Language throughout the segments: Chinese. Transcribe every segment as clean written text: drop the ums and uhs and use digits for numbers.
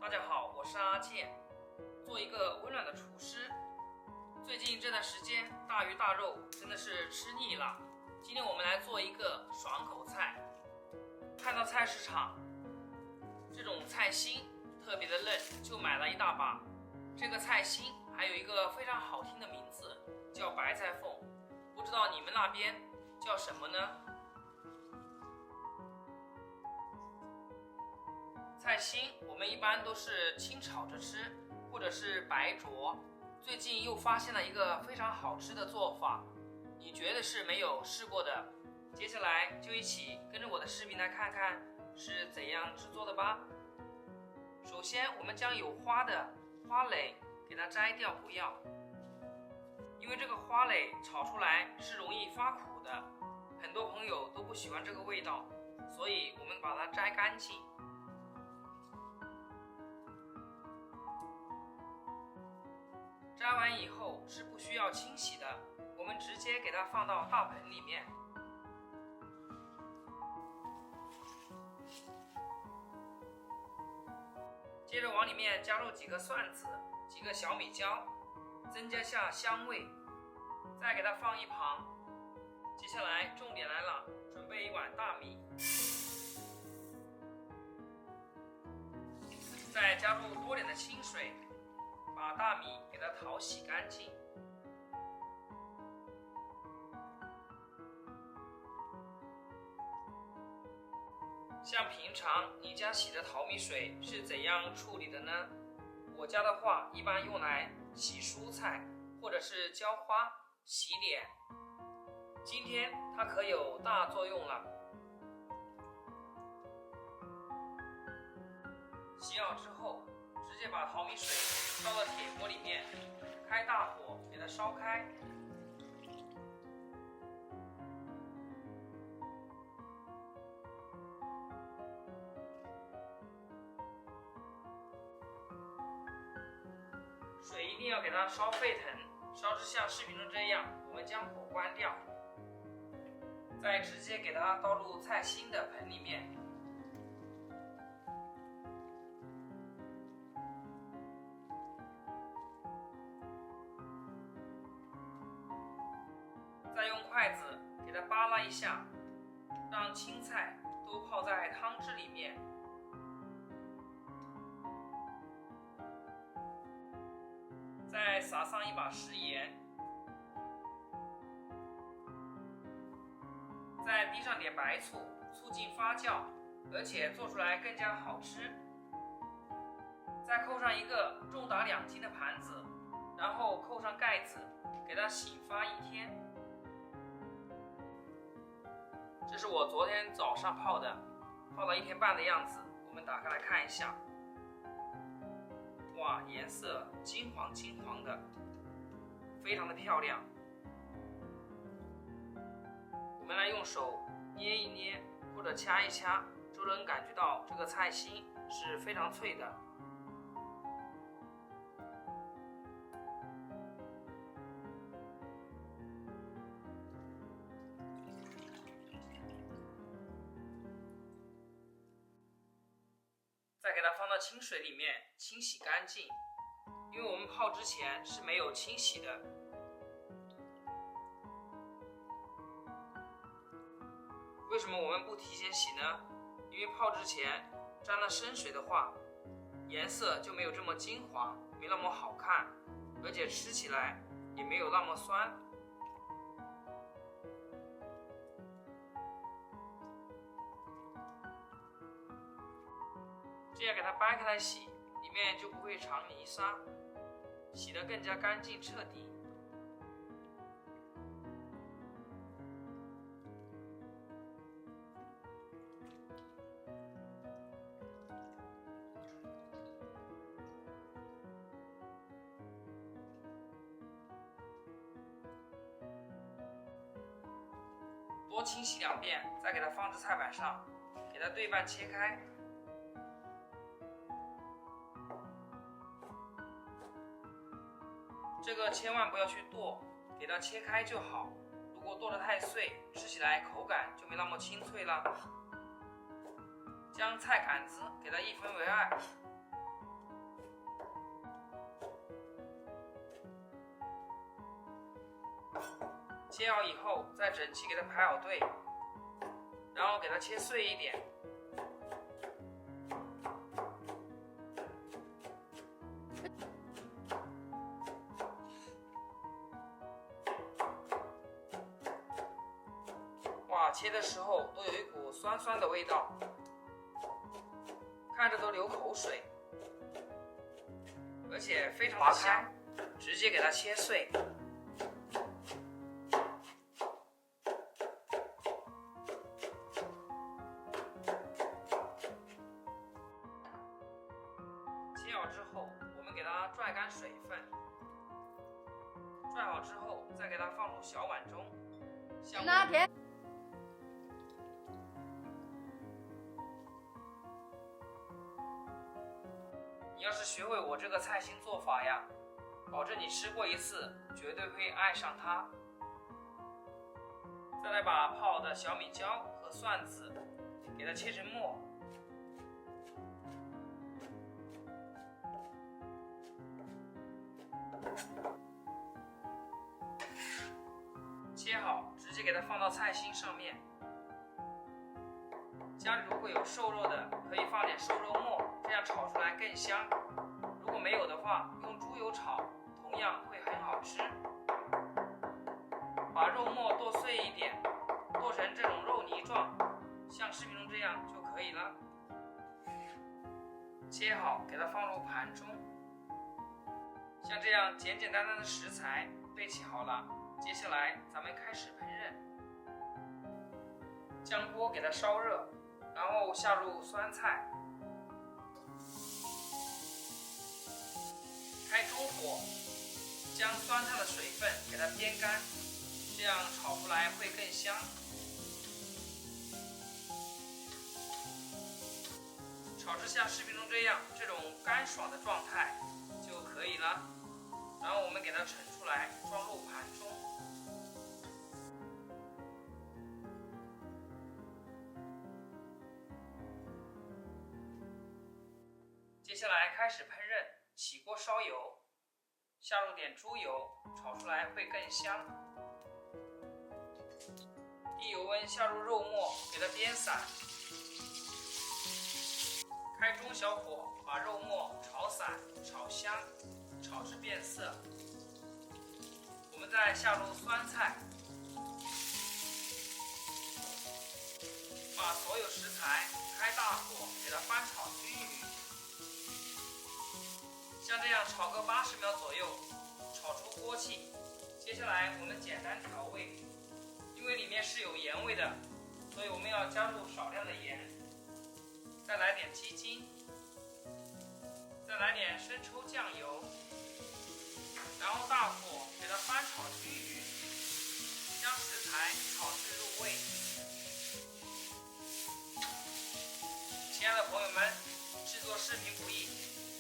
大家好，我是阿健，做一个温暖的厨师。最近这段时间大鱼大肉真的是吃腻了，今天我们来做一个爽口菜。看到菜市场这种菜心特别的嫩，就买了一大把。这个菜心还有一个非常好听的名字，叫白菜凤，不知道你们那边叫什么呢？菜心我们一般都是清炒着吃，或者是白灼。最近又发现了一个非常好吃的做法，你绝对是没有试过的。接下来就一起跟着我的视频来看看是怎样制作的吧。首先我们将有花的花蕾给它摘掉不要，因为这个花蕾炒出来是容易发苦的，很多朋友都不喜欢这个味道，所以我们把它摘干净。摘完以后是不需要清洗的，我们直接给它放到大盆里面。接着往里面加入几个蒜子、几个小米椒，增加下香味，再给它放一旁。接下来重点来了，准备一碗大米，再加入多点的清水，把大米给它淘洗干净。像平常你家洗的淘米水是怎样处理的呢？我家的话一般用来洗蔬菜或者是浇花、洗脸。今天它可有大作用了。洗好之后，直接把淘米水倒到铁锅里面，开大火给它烧开。水一定要给它烧沸腾，烧至像视频中这样，我们将火关掉，再直接给它倒入菜心的盆里面。再用筷子给它扒拉一下，让青菜都泡在汤汁里面。再撒上一把食盐，再滴上点白醋，促进发酵，而且做出来更加好吃。再扣上一个重达2斤的盘子，然后扣上盖子，给它醒发1天。这是我昨天早上泡的，泡了1天半的样子，我们打开来看一下。哇，颜色金黄金黄的，非常的漂亮。我们来用手捏一捏或者掐一掐，就能感觉到这个菜心是非常脆的。再给它放到清水里面清洗干净，因为我们泡之前是没有清洗的。为什么我们不提前洗呢？因为泡之前沾了生水的话，颜色就没有这么金黄，没那么好看，而且吃起来也没有那么酸。这样给它掰开来洗，里面就不会藏泥沙，洗得更加干净彻底。多清洗2遍，再给它放至菜板上，给它对半切开。这个千万不要去剁，给它切开就好。如果剁得太碎，吃起来口感就没那么清脆了。将菜杆子给它1分为2，切好以后，再整齐给它排好队，然后给它切碎一点。哇，切的时候都有一股酸酸的味道，看着都流口水，而且非常的香，直接给它切碎。切好之后，我们给它拽干水分，拽好之后再给它放入小碗中。拿铁。你要是学会我这个菜心做法呀，保证你吃过一次，绝对会爱上它。再来把泡好的小米椒和蒜子给它切成末。切好，直接给它放到菜心上面。家里如果有瘦肉的，可以放点瘦肉末，这样炒出来更香。如果没有的话，用猪油炒，同样会很好吃。把肉末剁碎一点，剁成这种肉泥状，像视频中这样就可以了。切好，给它放入盘中。像这样简简单单的食材备齐好了，接下来咱们开始烹饪。将锅给它烧热，然后下入酸菜，开中火，将酸菜的水分给它煸干，这样炒出来会更香。炒至像视频中这种干爽的状态就可以了。然后我们给它盛出来，装入盘中。接下来开始烹饪，起锅烧油，下入点猪油，炒出来会更香。低油温下入肉末，给它煸散。开中小火，把肉末炒散、炒香，炒至变色。我们再下入酸菜，把所有食材开大火给它翻炒均匀。像这样炒个80秒左右，炒出锅气。接下来我们简单调味，因为里面是有盐味的，所以我们要加入少量的盐。再来点鸡精，再来点生抽酱油，然后大火给它翻炒均匀，将食材炒至入味。亲爱的朋友们，制作视频不易，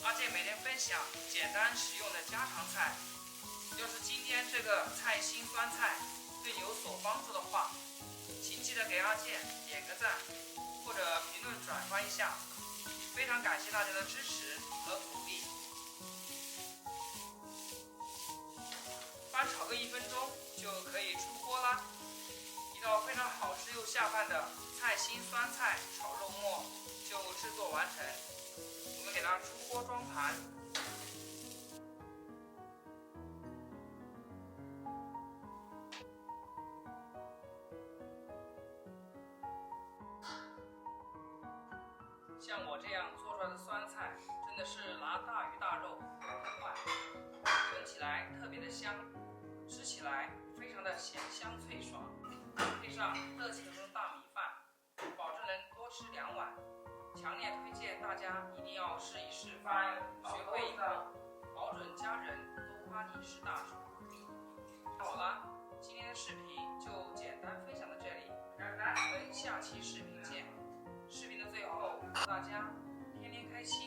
阿健每天分享简单实用的家常菜。要是今天这个菜心酸菜对你有所帮助的话，请记得给阿健点个赞，或者评论转发一下，非常感谢大家的支持和鼓励。翻炒个1分钟就可以出锅啦，一道非常好吃又下饭的菜心酸菜炒肉末就制作完成。我们给它出锅装盘。像我这样做出来的酸菜，真的是拿大鱼大肉很快，闻起来特别的香，吃起来非常的咸香脆爽，配上热气腾腾的大米饭，保证能多吃2碗。强烈推荐大家一定要试一试，学会以后，保准家人都夸你是大厨。好了，今天的视频就简单分享到这里，我们下期视频见。视频的最后，祝大家天天开心。